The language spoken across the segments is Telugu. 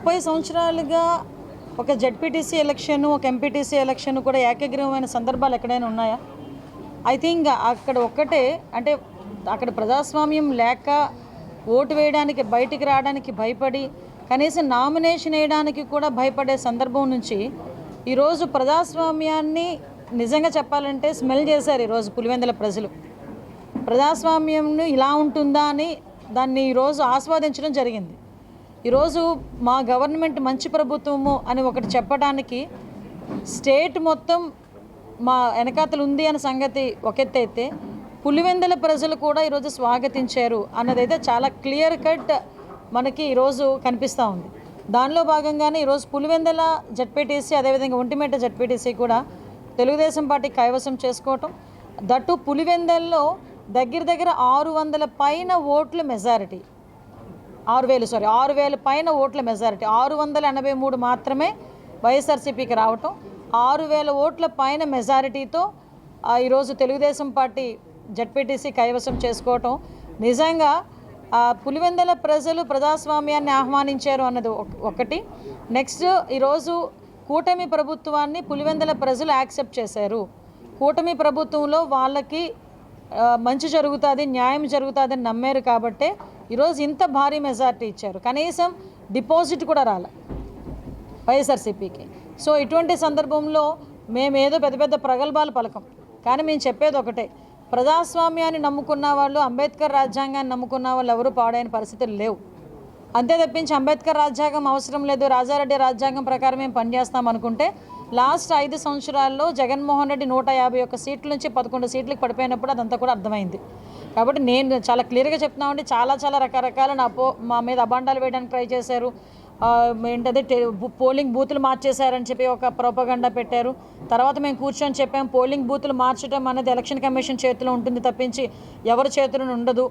30 సంవత్సరాలుగా ఒక జెడ్పీటీసీ ఎలక్షన్, ఒక ఎంపీటీసీ ఎలక్షన్ కూడా ఏకగ్రీవమైన సందర్భాలు ఎక్కడైనా ఉన్నాయా? ఐ థింక్ అక్కడ ఒక్కటే, అంటే అక్కడ ప్రజాస్వామ్యం లేక ఓటు వేయడానికి బయటికి రావడానికి భయపడి కనీసం నామినేషన్ వేయడానికి కూడా భయపడే సందర్భం నుంచి ఈరోజు ప్రజాస్వామ్యాన్ని నిజంగా చెప్పాలంటే స్మెల్ చేశారు. ఈరోజు పులివెందుల ప్రజలు ప్రజాస్వామ్యం ఇలా ఉంటుందా అని దాన్ని ఈరోజు ఆస్వాదించడం జరిగింది. ఈరోజు మా గవర్నమెంట్ మంచి ప్రభుత్వము అని ఒకటి చెప్పడానికి స్టేట్ మొత్తం మా వెనకాతలు ఉంది అనే సంగతి ఒక ఎత్తు అయితే, పులివెందుల ప్రజలు కూడా ఈరోజు స్వాగతించారు అన్నదైతే చాలా క్లియర్ కట్ మనకి ఈరోజు కనిపిస్తూ ఉంది. దానిలో భాగంగానే ఈరోజు పులివెందుల జెడ్పీటీసీ, అదేవిధంగా ఒంటిమిట్ట జెడ్పీటీసీ కూడా తెలుగుదేశం పార్టీ కైవసం చేసుకోవటం, దట్టు పులివెందుల్లో దగ్గర 600 పైన ఓట్ల మెజారిటీ, 6,000 పైన ఓట్ల మెజారిటీ, 683 మాత్రమే వైఎస్ఆర్సీపీకి రావటం, 6,000 ఓట్ల పైన మెజారిటీతో ఈరోజు తెలుగుదేశం పార్టీ జెడ్పీటీసీ కైవసం చేసుకోవటం నిజంగా పులివెందుల ప్రజలు ప్రజాస్వామ్యాన్ని ఆహ్వానించారు అన్నది ఒకటి. నెక్స్ట్, ఈరోజు కూటమి ప్రభుత్వాన్ని పులివెందుల ప్రజలు యాక్సెప్ట్ చేశారు. కూటమి ప్రభుత్వంలో వాళ్ళకి మంచి జరుగుతుంది, న్యాయం జరుగుతుంది అని నమ్మారు కాబట్టే ఈరోజు ఇంత భారీ మెజార్టీ ఇచ్చారు. కనీసం డిపాజిట్ కూడా రాలే వైఎస్ఆర్సీపీకి. సో ఇటువంటి సందర్భంలో మేమేదో పెద్ద పెద్ద ప్రగల్భాలు పలకం, కానీ మేము చెప్పేది ఒకటే, ప్రజాస్వామ్యాన్ని నమ్ముకున్న వాళ్ళు, అంబేద్కర్ రాజ్యాంగాన్ని నమ్ముకున్న వాళ్ళు ఎవరు పాడైన పరిస్థితులు లేవు. అంతే తప్పించి అంబేద్కర్ రాజ్యాంగం అవసరం లేదు, రాజారెడ్డి రాజ్యాంగం ప్రకారం మేము పనిచేస్తాం అనుకుంటే లాస్ట్ 5 సంవత్సరాల్లో జగన్మోహన్ రెడ్డి 151 సీట్ల నుంచి 11 సీట్లకు పడిపోయినప్పుడు అదంతా కూడా అర్థమైంది. కాబట్టి నేను చాలా క్లియర్గా చెప్తున్నామండి, చాలా రకరకాల మా మీద అబాండాలు వేయడానికి ట్రై చేశారు. ఏంటది పోలింగ్ బూతులు మార్చేశారని చెప్పి ఒక ప్రోపగండా పెట్టారు. తర్వాత మేము కూర్చొని చెప్పాం, పోలింగ్ బూతులు మార్చడం అనేది ఎలక్షన్ కమిషన్ చేతిలో ఉంటుంది తప్పించి ఎవరి చేతిలో ఉండదు.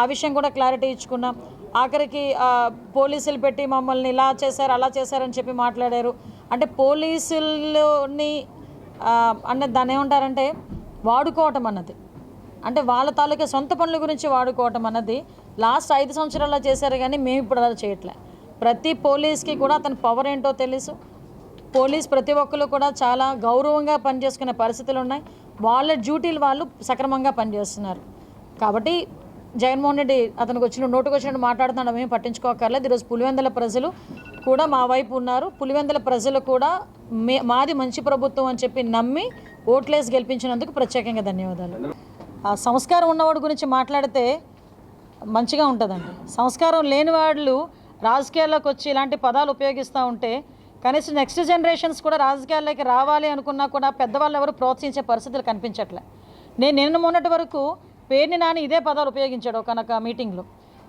ఆ విషయం కూడా క్లారిటీ ఇచ్చుకున్నాం. ఆఖరికి పోలీసులు పెట్టి మమ్మల్ని ఇలా చేశారు అలా చేశారని చెప్పి మాట్లాడారు. అంటే పోలీసులని అన్నది దాన్ని ఏమంటారంటే వాడుకోవటం అన్నది, అంటే వాళ్ళ తాలూకా సొంత పనుల గురించి వాడుకోవటం అన్నది లాస్ట్ 5 సంవత్సరాల్లో చేశారు. కానీ మేము ఇప్పుడు అలా చేయట్లే. ప్రతి పోలీస్కి కూడా అతని పవర్ ఏంటో తెలుసు. పోలీస్ ప్రతి ఒక్కరు కూడా చాలా గౌరవంగా పనిచేసుకునే పరిస్థితులు ఉన్నాయి. వాళ్ళ డ్యూటీలు వాళ్ళు సక్రమంగా పనిచేస్తున్నారు. కాబట్టి జగన్మోహన్ రెడ్డి అతనికి నోటుకు వచ్చినట్టు మాట్లాడుతున్నాడు, మేము పట్టించుకోకర్లేదు. ఈరోజు పులివెందుల ప్రజలు కూడా మా వైపు ఉన్నారు. పులివెందుల ప్రజలు కూడా మాది మంచి ప్రభుత్వం అని చెప్పి నమ్మి ఓట్లేసి గెలిపించినందుకు ప్రత్యేకంగా ధన్యవాదాలు. సంస్కారం ఉన్నవాడి గురించి మాట్లాడితే మంచిగా ఉంటుందండి. సంస్కారం లేని వాళ్ళు రాజకీయాల్లోకి వచ్చి ఇలాంటి పదాలు ఉపయోగిస్తూ ఉంటే కనీసం నెక్స్ట్ జనరేషన్స్ కూడా రాజకీయాల్లోకి రావాలి అనుకున్నా కూడా పెద్దవాళ్ళు ఎవరు ప్రోత్సహించే పరిస్థితులు కనిపించట్లే. నిన్న మొన్నటి వరకు పేర్ని నాని ఇదే పదాలు ఉపయోగించాడు ఒక మీటింగ్లో.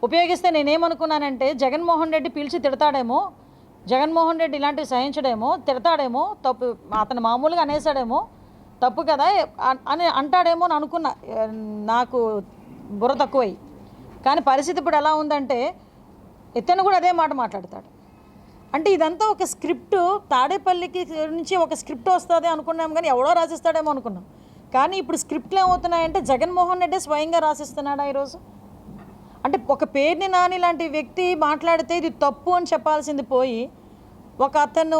ఉపయోగిస్తే నేనేమనుకున్నానంటే జగన్మోహన్ రెడ్డి పిలిచి తిడతాడేమో, జగన్మోహన్ రెడ్డి ఇలాంటివి సహించడేమో, తిడతాడేమో, తప్పు అతను మామూలుగా అనేసాడేమో, తప్పు కదా అని అంటాడేమో అని అనుకున్నా. నాకు బుర్ర తక్కువై. కానీ పరిస్థితి ఇప్పుడు ఎలా ఉందంటే ఇతను కూడా అదే మాట మాట్లాడతాడు. అంటే ఇదంతా ఒక స్క్రిప్ట్, తాడేపల్లికి నుంచి ఒక స్క్రిప్ట్ వస్తుంది అనుకున్నాం, కానీ ఎవడో రాసిస్తాడేమో అనుకున్నాం. కానీ ఇప్పుడు స్క్రిప్ట్లు ఏమవుతున్నాయంటే జగన్మోహన్ రెడ్డి స్వయంగా రాసిస్తున్నాడా ఈరోజు. అంటే ఒక పేర్ని నాని లాంటి వ్యక్తి మాట్లాడితే ఇది తప్పు అని చెప్పాల్సింది పోయి అతను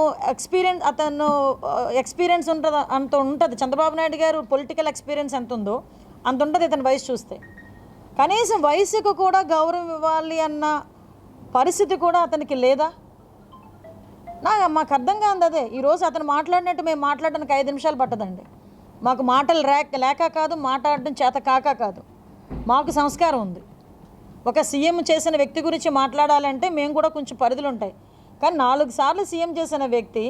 ఎక్స్పీరియన్స్ అంత ఉంటుంది. చంద్రబాబు నాయుడు గారు పొలిటికల్ ఎక్స్పీరియన్స్ ఎంత ఉందో అంత ఉంటుంది ఇతని వయసు చూస్తే. కనీసం వయసుకు కూడా గౌరవం ఇవ్వాలి అన్న పరిస్థితి కూడా అతనికి లేదా? మాకు అర్థం కాదు అదే. ఈరోజు అతను మాట్లాడినట్టు మేము మాట్లాడడానికి 5 నిమిషాలు పట్టదండి. మాకు మాటలు లేక కాదు, మాట్లాడడం చేత కాదు. మాకు సంస్కారం ఉంది. ఒక సీఎం చేసిన వ్యక్తి గురించి మాట్లాడాలంటే మేము కూడా కొంచెం పరిధులు ఉంటాయి. కానీ 4 సార్లు సీఎం చేసిన వ్యక్తి,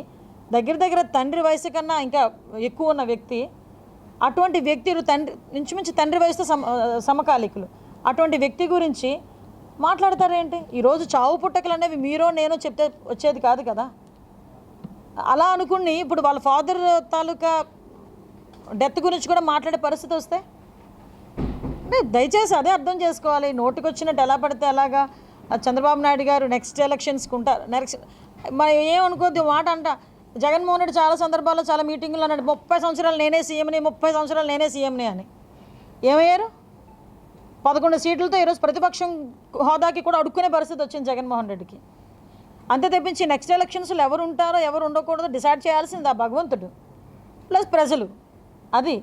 దగ్గర తండ్రి వయసు కన్నా ఇంకా ఎక్కువ ఉన్న వ్యక్తి, అటువంటి వ్యక్తులు ఇంచుమించు తండ్రి వయసుతో సమకాలికులు, అటువంటి వ్యక్తి గురించి మాట్లాడతారేంటి? ఈరోజు చావు పుట్టకలు అనేవి మీరో నేనో చెప్తే వచ్చేది కాదు కదా. అలా అనుకుని ఇప్పుడు వాళ్ళ ఫాదర్ తాలూకా డెత్ గురించి కూడా మాట్లాడే పరిస్థితి వస్తే దయచేసి అదే అర్థం చేసుకోవాలి. నోటికి వచ్చినట్టు ఎలా పడితే అలాగా చంద్రబాబు నాయుడు గారు నెక్స్ట్ ఎలక్షన్స్కి ఉంటారు. మరి ఏమనుకోద్ది మాట అంట. జగన్మోహన్ రెడ్డి చాలా సందర్భాల్లో చాలా మీటింగులు అన్నాడు 30 సంవత్సరాలు నేనే సీఎంని, 30 సంవత్సరాలు నేనే సీఎంని అని. ఏమయ్యారు? 11 సీట్లతో ఈరోజు ప్రతిపక్షం హోదాకి కూడా అడుక్కునే పరిస్థితి వచ్చింది జగన్మోహన్ రెడ్డికి. అంతే తప్పించి నెక్స్ట్ ఎలక్షన్స్లో ఎవరు ఉంటారో ఎవరు ఉండకూడదో డిసైడ్ చేయాల్సింది ఆ భగవంతుడు ప్లస్ ప్రజలు. అది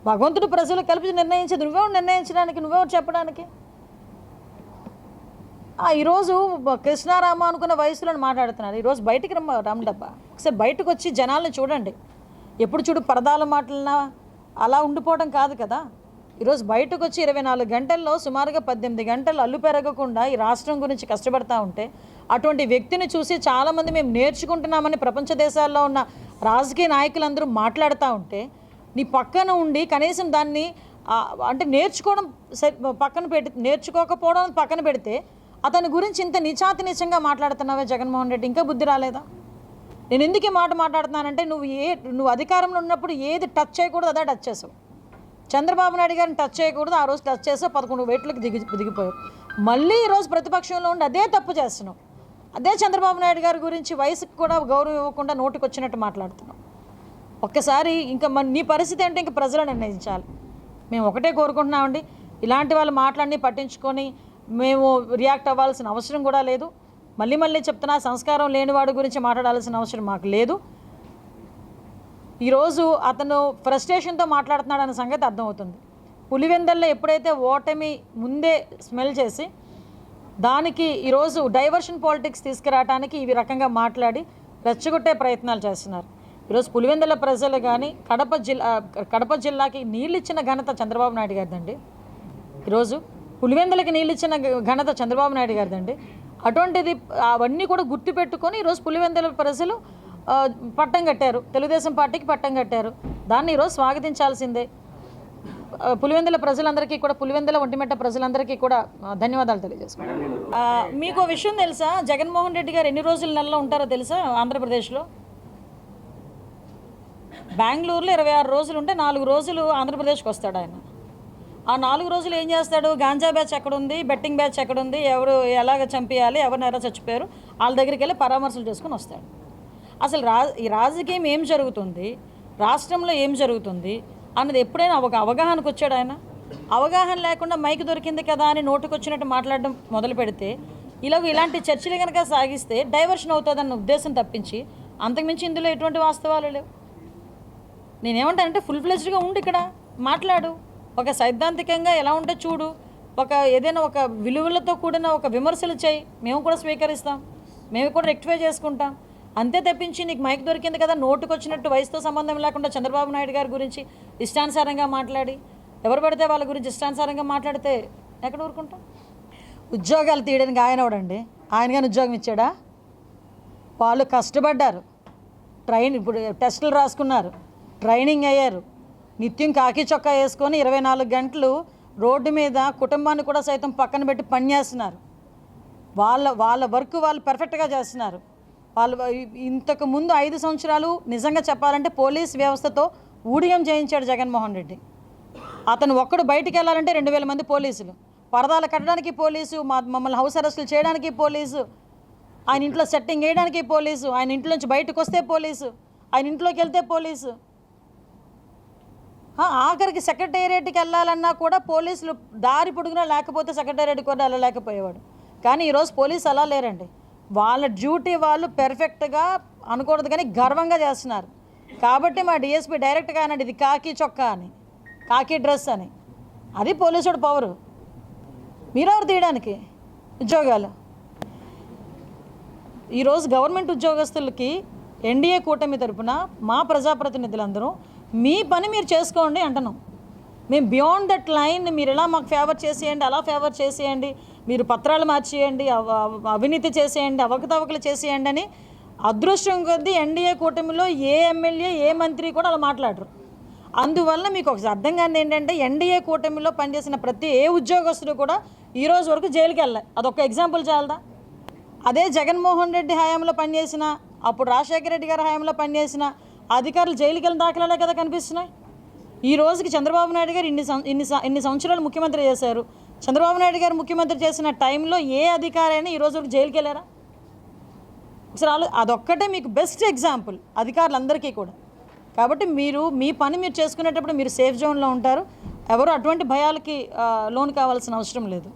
భగవంతుడు ప్రజలు కలిపి నిర్ణయించేది. నువ్వెవరు నిర్ణయించడానికి, నువ్వెవరు చెప్పడానికి? ఈరోజు కృష్ణారామ అనుకున్న వయసులో మాట్లాడుతున్నారు. ఈరోజు బయటికి రమ్మడబ్బా, ఒకసారి బయటకు వచ్చి జనాలను చూడండి. ఎప్పుడు చూడు పరదాల మాటలన్నా అలా ఉండిపోవడం కాదు కదా. ఈరోజు బయటకు వచ్చి 24 గంటల్లో సుమారుగా 18 గంటలు అల్లు పెరగకుండా ఈ రాష్ట్రం గురించి కష్టపడతా ఉంటే అటువంటి వ్యక్తిని చూసి చాలామంది మేము నేర్చుకుంటున్నామని ప్రపంచ దేశాల్లో ఉన్న రాజకీయ నాయకులందరూ మాట్లాడుతూ ఉంటే నీ పక్కన ఉండి కనీసం దాన్ని అంటే నేర్చుకోవడం పక్కన పెట్టి నేర్చుకోకపోవడం పక్కన పెడితే అతని గురించి ఇంత నిజంగా మాట్లాడుతున్నావే జగన్మోహన్ రెడ్డి, ఇంకా బుద్ధి రాలేదా? నేను ఎందుకు ఈ మాట మాట్లాడుతున్నానంటే నువ్వు అధికారంలో ఉన్నప్పుడు ఏది టచ్ చేయకూడదు అదే టచ్ చేసావు. చంద్రబాబు నాయుడు గారిని టచ్ చేయకూడదు, ఆ రోజు టచ్ చేసావు, 11 వేట్లకు దిగిపోయావు. మళ్ళీ ఈరోజు ప్రతిపక్షంలో ఉండి అదే తప్పు చేస్తున్నావు. అదే చంద్రబాబు నాయుడు గారి గురించి వయసుకు కూడా గౌరవం ఇవ్వకుండా నోటికి వచ్చినట్టు మాట్లాడుతున్నావు. ఒక్కసారి ఇంకా నీ పరిస్థితి అంటే ఇంకా ప్రజలు నిర్ణయించాలి. మేము ఒకటే కోరుకుంటున్నామండి, ఇలాంటి వాళ్ళు మాట్లాడి పట్టించుకొని మేము రియాక్ట్ అవ్వాల్సిన అవసరం కూడా లేదు. మళ్ళీ చెప్తున్నా, సంస్కారం లేనివాడు గురించి మాట్లాడాల్సిన అవసరం మాకు లేదు. ఈరోజు అతను ఫ్రస్ట్రేషన్తో మాట్లాడుతున్నాడన్న సంగతి అర్థమవుతుంది. పులివెందల్లో ఎప్పుడైతే ఓటమి ముందే స్మెల్ చేసి దానికి ఈరోజు డైవర్షన్ పాలిటిక్స్ తీసుకురావడానికి ఈ రకంగా మాట్లాడి రెచ్చగొట్టే ప్రయత్నాలు చేస్తున్నారు. ఈరోజు పులివెందుల ప్రజలు కానీ కడప జిల్లాకి నీళ్ళు ఇచ్చిన ఘనత చంద్రబాబు నాయుడు గారిదండి. ఈరోజు పులివెందులకి నీళ్ళు ఇచ్చిన ఘనత చంద్రబాబు నాయుడు గారిదండి. అటువంటిది అవన్నీ కూడా గుర్తుపెట్టుకొని ఈరోజు పులివెందుల ప్రజలు పట్టం కట్టారు, తెలుగుదేశం పార్టీకి పట్టం కట్టారు. దాన్ని ఈరోజు స్వాగతించాల్సిందే. పులివెందుల ప్రజలందరికీ కూడా, పులివెందుల ఒంటిమిట్ట ప్రజలందరికీ కూడా ధన్యవాదాలు తెలియజేసుకుంటాను. మీకు విషయం తెలుసా, జగన్మోహన్ రెడ్డి గారు ఎన్ని రోజులు నెలలో ఉంటారో తెలుసా? ఆంధ్రప్రదేశ్లో బెంగళూరులో 26 రోజులు ఉంటే 4 రోజులు ఆంధ్రప్రదేశ్కి వస్తాడు ఆయన. ఆ 4 రోజులు ఏం చేస్తాడు? గాంజా బ్యాచ్ ఎక్కడుంది, బెట్టింగ్ బ్యాచ్ ఎక్కడుంది, ఎవరు ఎలాగ చంపేయాలి, ఎవరిని ఎలా చచ్చిపోయారు, వాళ్ళ దగ్గరికి వెళ్ళి పరామర్శలు చేసుకుని వస్తాడు. అసలు ఈ రాజకీయం ఏం జరుగుతుంది, రాష్ట్రంలో ఏం జరుగుతుంది అన్నది ఎప్పుడైనా ఒక అవగాహనకు వచ్చాడు ఆయన? అవగాహన లేకుండా మైక్ దొరికింది కదా అని నోటుకొచ్చినట్టు మాట్లాడడం మొదలు పెడితే ఇలాంటి చర్చలు కనుక సాగిస్తే డైవర్షన్ అవుతుందన్న ఉద్దేశం తప్పించి అంతకుమించి ఇందులో ఎటువంటి వాస్తవాలు లేవు. నేనేమంటానంటే ఫుల్ ఫ్లెజ్డ్గా ఉండి ఇక్కడ మాట్లాడు, ఒక సైద్ధాంతికంగా ఎలా ఉంటే చూడు, ఏదైనా ఒక విలువలతో కూడిన ఒక విమర్శలు చేయి, మేము కూడా స్వీకరిస్తాం, మేము కూడా రెక్టిఫై చేసుకుంటాం. అంతే తప్పించి నీకు మైక్ దొరికింది కదా నోటుకొచ్చినట్టు వయసుతో సంబంధం లేకుండా చంద్రబాబు నాయుడు గారి గురించి ఇష్టానుసారంగా మాట్లాడి ఎవరు పడితే వాళ్ళ గురించి ఇష్టానుసారంగా మాట్లాడితే ఎక్కడ ఊరుకుంటాం? ఉద్యోగాలు తీయడానికి ఆయన ఎవడండి? ఆయన కానీ ఉద్యోగం ఇచ్చాడా? వాళ్ళు కష్టపడ్డారు, ఇప్పుడు టెస్టులు రాసుకున్నారు, ట్రైనింగ్ అయ్యారు, నిత్యం కాకి చొక్కా వేసుకొని 24 గంటలు రోడ్డు మీద కుటుంబాన్ని కూడా సైతం పక్కన పెట్టి పనిచేస్తున్నారు. వాళ్ళ వర్క్ వాళ్ళు పర్ఫెక్ట్గా చేస్తున్నారు. వాళ్ళు ఇంతకు ముందు 5 సంవత్సరాలు నిజంగా చెప్పాలంటే పోలీస్ వ్యవస్థతో ఊడియం చేయించాడు జగన్మోహన్ రెడ్డి. అతను ఒక్కడు బయటికి వెళ్ళాలంటే 2000 మంది పోలీసులు, పరదాలు కట్టడానికి పోలీసు, మమ్మల్ని హౌస్ అరెస్టులు చేయడానికి పోలీసు, ఆయన ఇంట్లో సెట్టింగ్ వేయడానికి పోలీసు, ఆయన ఇంట్లో నుంచి బయటకు వస్తే పోలీసు, ఆయన ఇంట్లోకి వెళ్తే పోలీసు, ఆఖరికి సెక్రటేరియట్కి వెళ్ళాలన్నా కూడా పోలీసులు దారి పొడుగునా లేకపోతే సెక్రటేరియట్కి కూడా వెళ్ళలేకపోయేవాడు. కానీ ఈరోజు పోలీసు అలా లేరండి. వాళ్ళ డ్యూటీ వాళ్ళు పెర్ఫెక్ట్గా అనకూడదు కానీ గర్వంగా చేస్తున్నారు. కాబట్టి మా డిఎస్పీ డైరెక్ట్గా అన్నాడు, ఇది కాకి చొక్కా అని, కాకి డ్రెస్ అని. అది పోలీసుడు పవరు. మీరెవరు తీయడానికి ఉద్యోగాలు? ఈరోజు గవర్నమెంట్ ఉద్యోగస్తులకి ఎన్డీఏ కూటమి తరపున మా ప్రజాప్రతినిధులందరూ మీ పని మీరు చేసుకోండి అంటున్నాం. మేము బియాండ్ దట్ లైన్ మీరు ఎలా మాకు ఫేవర్ చేసేయండి, అలా ఫేవర్ చేసేయండి, మీరు పత్రాలు మార్చేయండి, అవినీతి చేసేయండి, అవకతవకలు చేసేయండి అని అదృష్టం కొద్దీ ఎన్డీఏ కూటమిలో ఏ ఎమ్మెల్యే ఏ మంత్రి కూడా అలా మాట్లాడరు. అందువల్ల మీకు ఒకసారి అర్థం కానిది ఏంటంటే ఎన్డీఏ కూటమిలో పనిచేసిన ప్రతి ఉద్యోగస్తుడు కూడా ఈరోజు వరకు జైలుకి వెళ్ళాలి. అదొక ఎగ్జాంపుల్ చాలదా? అదే జగన్మోహన్ రెడ్డి హయాంలో పనిచేసిన, అప్పుడు రాజశేఖర రెడ్డి గారి హయాంలో పనిచేసిన అధికారులు జైలుకి వెళ్ళిన దాఖలాలే కదా కనిపిస్తున్నాయి. ఈ రోజుకి చంద్రబాబు నాయుడు గారు ఇన్ని సంవత్సరాలు ముఖ్యమంత్రి చేశారు. చంద్రబాబు నాయుడు గారు ముఖ్యమంత్రి చేసిన టైంలో ఏ అధికారి అయినా ఈరోజు వరకు జైలుకి వెళ్ళారా? ఒకసారి అదొక్కటే మీకు బెస్ట్ ఎగ్జాంపుల్ అధికారులందరికీ కూడా. కాబట్టి మీరు మీ పని మీరు చేసుకునేటప్పుడు మీరు సేఫ్ జోన్లో ఉంటారు. ఎవరు అటువంటి భయాలకి లోను కావాల్సిన అవసరం లేదు.